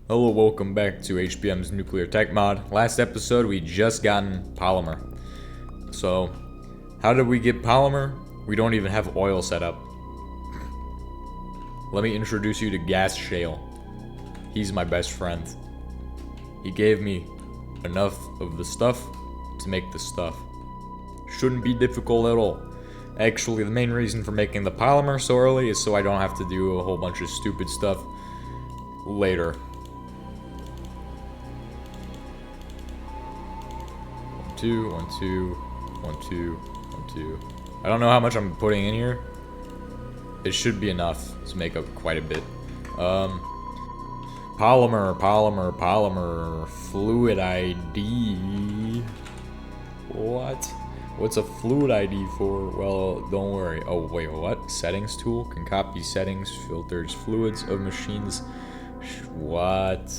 Hello, welcome back to HBM's Nuclear Tech Mod. Last episode, we just gotten polymer. So, how did we get polymer? We don't even have oil set up. Let me introduce you to Gas Shale. He's my best friend. He gave me enough of the stuff to make the stuff. Shouldn't be difficult at all. Actually, the main reason for making the polymer so early is so I don't have to do a whole bunch of stupid stuff later. 1, 2, 1, 2, 1, 2, 1, 2. I don't know how much I'm putting in here. It should be enough to make up quite a bit. Polymer, fluid ID. What? What's a fluid ID for? Well, don't worry. Oh, wait, what? Settings tool can copy settings, filters, fluids of machines. What?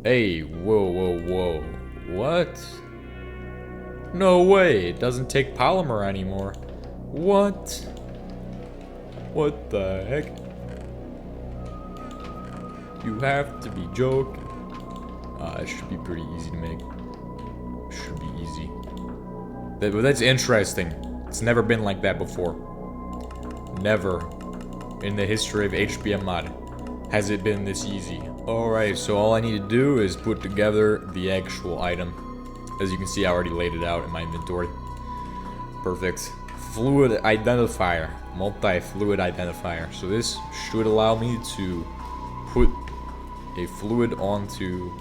Hey, whoa. What? No way, it doesn't take polymer anymore. What? What the heck? You have to be joking. It should be pretty easy to make. Should be easy. That's interesting. It's never been like that before. Never in the history of HBM mod has it been this easy. Alright, so all I need to do is put together the actual item. As you can see, I already laid it out in my inventory. Perfect. Fluid identifier. Multi-fluid identifier. So this should allow me to put a fluid onto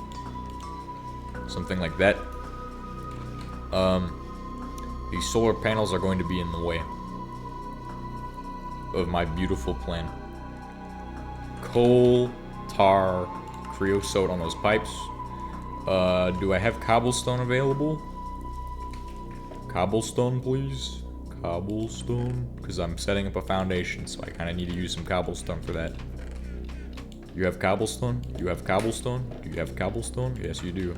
something like that. These solar panels are going to be in the way of my beautiful plan. Coal, tar, creosote on those pipes. Do I have cobblestone available? Cobblestone, please. Cobblestone, because I'm setting up a foundation, so I kind of need to use some cobblestone for that. You have cobblestone? You have cobblestone? Do you have cobblestone? Yes, you do.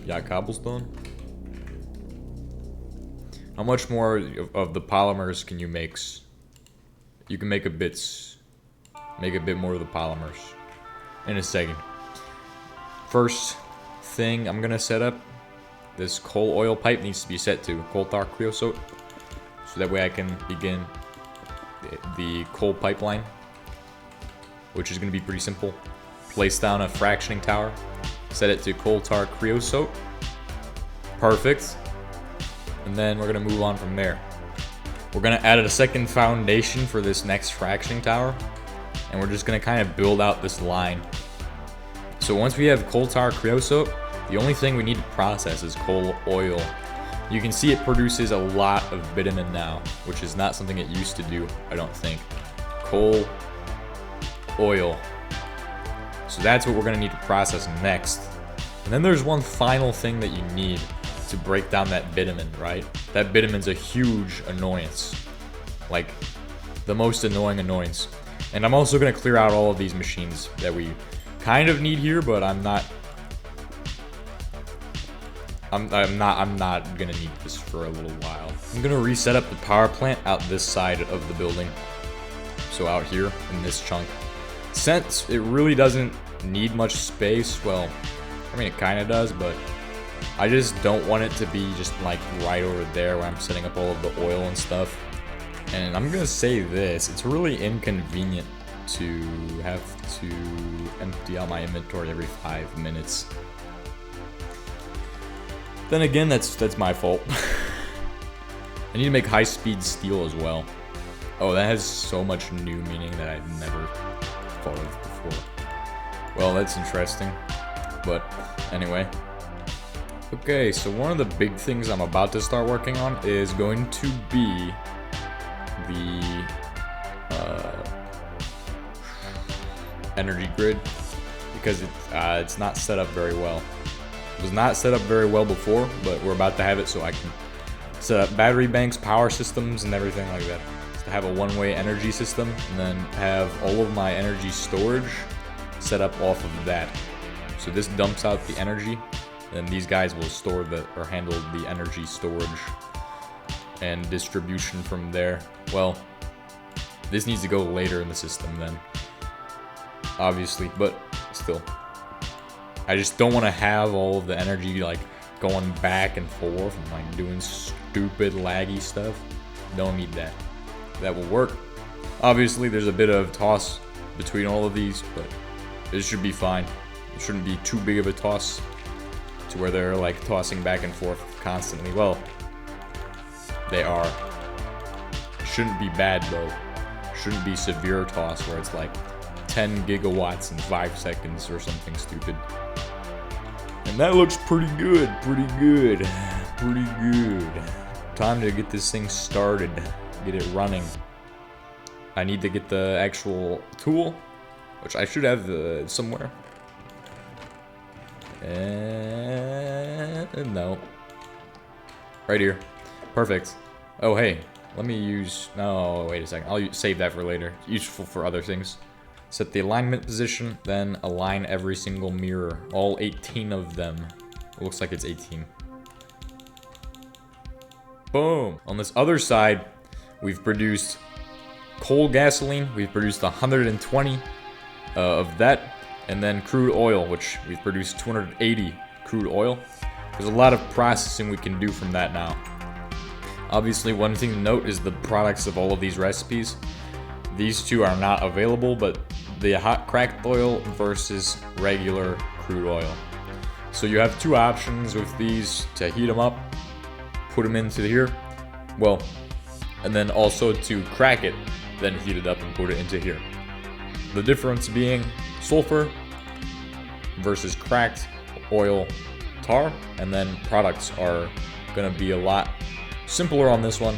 Yeah, cobblestone. How much more of the polymers can you make? You can make a bit more of the polymers in a second. First thing I'm gonna set up, this coal oil pipe needs to be set to coal tar creosote, so that way I can begin the coal pipeline, which is gonna be pretty simple. Place down a fractioning tower, set it to coal tar creosote. Perfect. And then we're gonna move on from there. We're gonna add a second foundation for this next fractioning tower, and we're just gonna kind of build out this line. So once we have coal tar creosote, the only thing we need to process is coal oil. You can see it produces a lot of bitumen now, which is not something it used to do, I don't think. Coal oil. So that's what we're gonna need to process next. And then there's one final thing that you need to break down that bitumen, right? That bitumen's a huge annoyance. Like, the most annoying annoyance. And I'm also gonna clear out all of these machines that we kind of need here, but I'm not gonna need this for a little while. I'm gonna reset up the power plant out this side of the building. So out here in this chunk. Since it really doesn't need much space, well, I mean it kinda does, but I just don't want it to be just like right over there where I'm setting up all of the oil and stuff. And I'm gonna say this, it's really inconvenient to have to empty out my inventory every 5 minutes. Then again, that's my fault. I need to make high-speed steel as well. Oh, that has so much new meaning that I've never thought of before. Well, that's interesting. But anyway. Okay, so one of the big things I'm about to start working on is going to be the energy grid, because it's not set up very well. It was not set up very well before, but we're about to have it so I can set up battery banks, power systems, and everything like that. To have a one-way energy system, and then have all of my energy storage set up off of that. So this dumps out the energy, and these guys will store or handle the energy storage and distribution from there. Well, this needs to go later in the system then. obviously, but still. I just don't want to have all of the energy like going back and forth and like doing stupid laggy stuff. Don't need that. That will work. Obviously, there's a bit of toss between all of these, but it should be fine. It shouldn't be too big of a toss to where they're like tossing back and forth constantly. Well, they are. Shouldn't be bad though. Shouldn't be severe toss where it's like 10 gigawatts in 5 seconds or something stupid. And that looks pretty good, pretty good, pretty good. Time to get this thing started, get it running. I need to get the actual tool, which I should have somewhere. And no. Right here. Perfect. Oh, hey. Let me use... No, wait a second. I'll save that for later. Useful for other things. Set the alignment position, then align every single mirror. All 18 of them. It looks like it's 18. Boom. On this other side, we've produced coal gasoline. We've produced 120 of that. And then crude oil, which we've produced 280 crude oil. There's a lot of processing we can do from that now. Obviously, one thing to note is the products of all of these recipes. These two are not available, but the hot cracked oil versus regular crude oil. So you have two options with these to heat them up, put them into here, well, and then also to crack it, then heat it up and put it into here. The difference being sulfur versus cracked oil tar, and then products are gonna be a lot simpler on this one.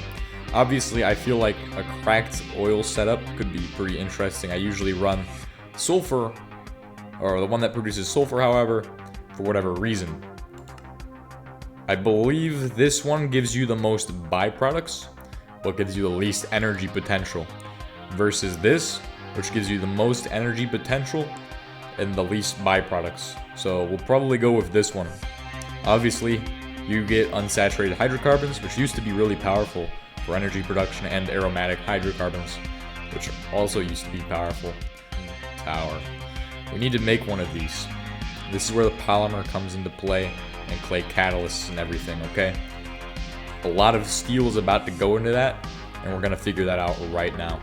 Obviously, I feel like a cracked oil setup could be pretty interesting. I usually run sulfur, or the one that produces sulfur, however, for whatever reason. I believe this one gives you the most byproducts, but gives you the least energy potential, versus this, which gives you the most energy potential and the least byproducts. So we'll probably go with this one. Obviously, you get unsaturated hydrocarbons, which used to be really powerful for energy production, and aromatic hydrocarbons, which also used to be powerful. Tower. We need to make one of these. This is where the polymer comes into play, and clay catalysts and everything, okay? A lot of steel is about to go into that, and we're gonna figure that out right now.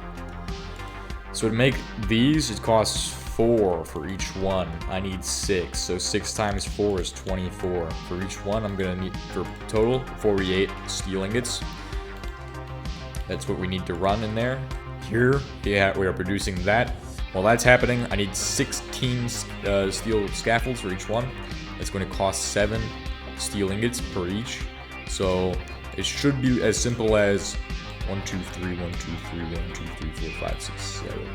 So to make these, it costs 4 for each one. I need 6, so 6 times 4 is 24. For each one, I'm gonna need, for total, 48 steel ingots. That's what we need to run in there. Here, yeah, we are producing that. While that's happening, I need 16 steel scaffolds for each one. It's going to cost 7 steel ingots per each. So it should be as simple as 1, 2, 3, 1, 2, 3, 1, 2, 3, 4, 5, 6, 7.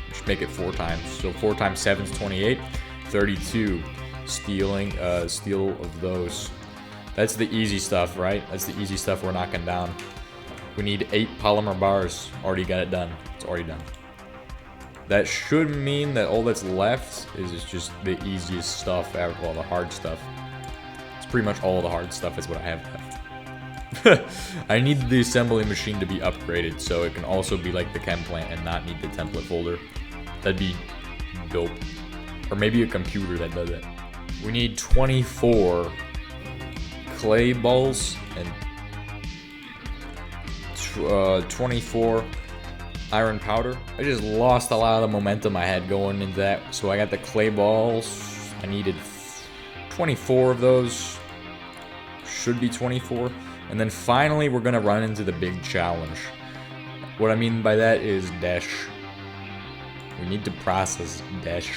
We should make it 4 times. So 4 times 7 is 28. 32 steel of those. That's the easy stuff, right? That's the easy stuff we're knocking down. We need 8 polymer bars. Already got it done. It's already done. That should mean that all that's left is just the easiest stuff out of all the hard stuff. It's pretty much all the hard stuff is what I have left. I need the assembly machine to be upgraded so it can also be like the chem plant and not need the template folder. That'd be dope. Or maybe a computer that does it. We need 24 clay balls and 24 iron powder. I just lost a lot of the momentum I had going into that. So I got the clay balls. I needed 24 of those. Should be 24. And then finally we're gonna run into the big challenge. What I mean by that is dash. We need to process dash.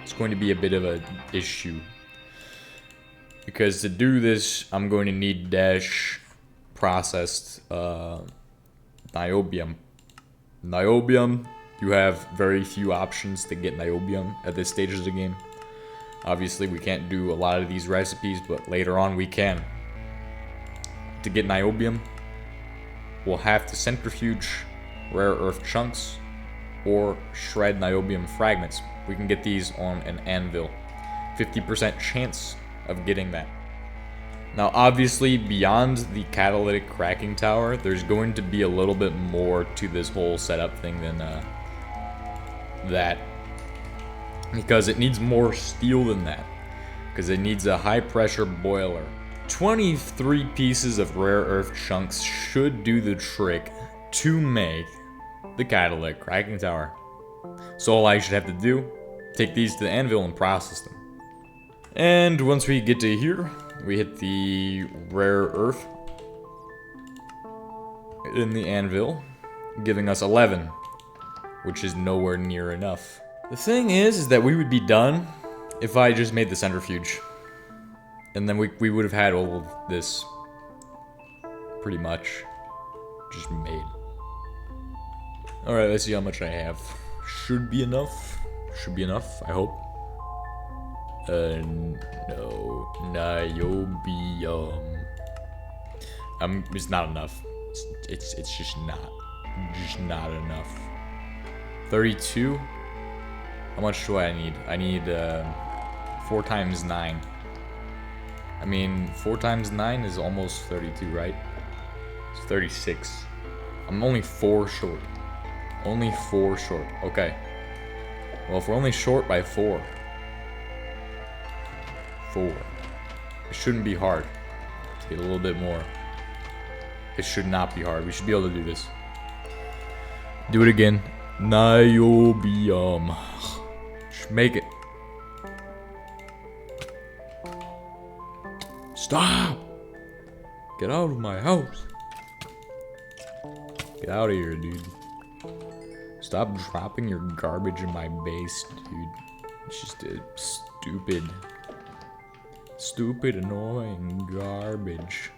It's going to be a bit of an issue. Because to do this, I'm going to need dash processed niobium. Niobium, you have very few options to get niobium at this stage of the game. Obviously, we can't do a lot of these recipes, but later on we can. To get niobium, we'll have to centrifuge rare earth chunks or shred niobium fragments. We can get these on an anvil. 50% chance of getting that. Now, obviously, beyond the catalytic cracking tower, there's going to be a little bit more to this whole setup thing than that. because it needs more steel than that. Because it needs a high pressure boiler. 23 pieces of rare earth chunks should do the trick to make the catalytic cracking tower. So all I should have to do, take these to the anvil and process them. And once we get to here, we hit the rare earth in the anvil, giving us 11, which is nowhere near enough. The thing is that we would be done if I just made the centrifuge. And then we would have had all of this pretty much just made. Alright, let's see how much I have. Should be enough. Should be enough, I hope. No. Niobium. It's not enough. It's just not enough. 32? How much do I need? I need 4 times 9. I mean, 4 times 9 is almost 32, right? It's 36. I'm only 4 short. Only 4 short. Okay. Well, if we're only short by 4. 4. It shouldn't be hard to get a little bit more. It should not be hard. We should be able to do this. Do it again. Niobium. Just make it. Stop! Get out of my house. Get out of here, dude. Stop dropping your garbage in my base, dude. It's just a stupid, annoying garbage.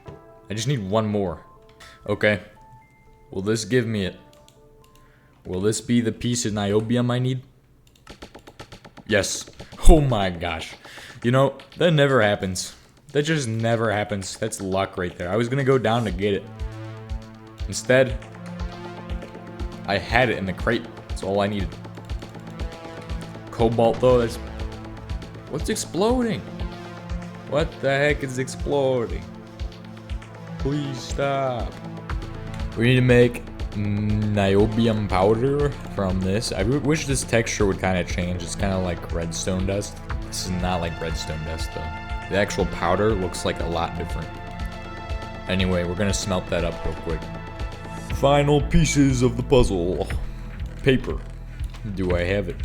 I just need one more. Okay. Will this give me it? Will this be the piece of niobium I need? Yes. Oh my gosh. You know, that never happens. That just never happens. That's luck right there. I was gonna go down to get it. Instead, I had it in the crate. That's all I needed. Cobalt though, that's... What's exploding? What the heck is exploding? Please stop. We need to make niobium powder from this. I wish this texture would kind of change. It's kind of like redstone dust. This is not like redstone dust though. The actual powder looks like a lot different. Anyway, we're gonna smelt that up real quick. Final pieces of the puzzle. Paper. Do I have it?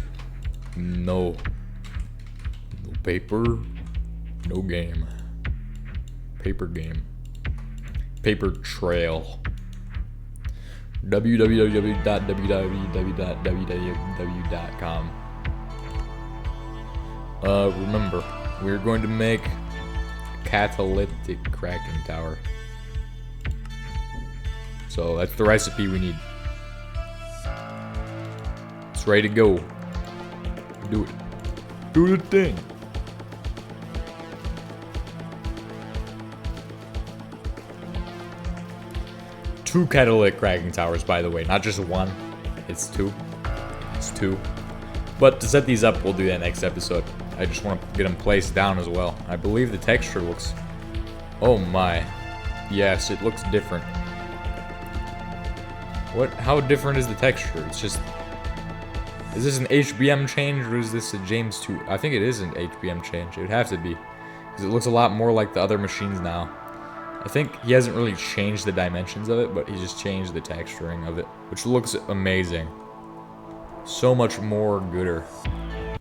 No. No paper. No game. Paper game. Paper trail. www.www.com. Remember, we're going to make a catalytic cracking tower. So that's the recipe we need. It's ready to go. Do it. Do the thing. Two catalytic cracking towers, by the way, not just one. It's 2. It's 2. But to set these up, we'll do that next episode. I just want to get them placed down as well. I believe the texture looks... Oh my. Yes, it looks different. What? How different is the texture? It's just... Is this an HBM change or is this a James2? I think it is an HBM change. It would have to be. Because it looks a lot more like the other machines now. I think he hasn't really changed the dimensions of it, but he just changed the texturing of it, which looks amazing. So much more gooder.